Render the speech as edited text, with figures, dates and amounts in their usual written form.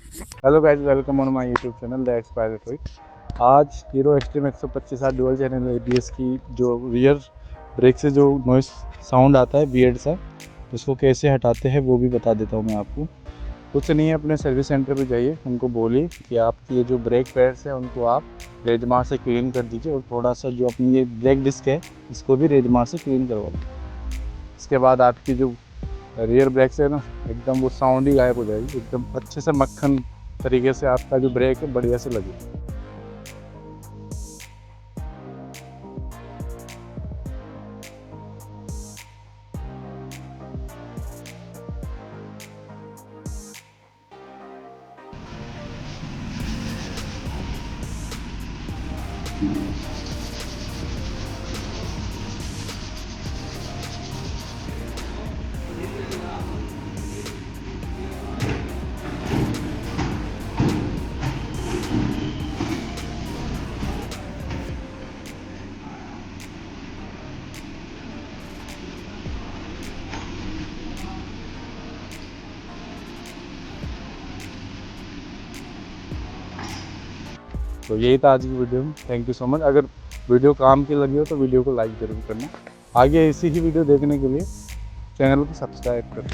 Hello guys, welcome on my YouTube channel the expired trick. आज Hero extreme 125 dual channel ABS की जो rear brake से जो noise sound आता है वियर्ड सा, उसको कैसे हटाते हैं वो भी बता देता हूँ मैं आपको। कुछ नहीं है, अपने सर्विस सेंटर पे जाइए, उनको बोलिए कि आपकी ये जो ब्रेक पैड्स हैं उनको आप रेजमार से क्लीन कर दीजिए और थोड़ा सा जो अपनी ये ब्रेक डिस्क है इसको भी रेजमार से क्लीन करवा दीजिए। इसके बाद आपकी जो रियर ब्रेक से ना एकदम वो साउंड ही गायब हो जाएगी, एकदम अच्छे से मक्खन तरीके से आपका जो ब्रेक है बढ़िया से लगे। तो यही था आज की वीडियो में। Thank you so much. अगर वीडियो काम की लगी हो तो वीडियो को लाइक जरूर करना। आगे ऐसी ही वीडियो देखने के लिए चैनल को सब्सक्राइब करें।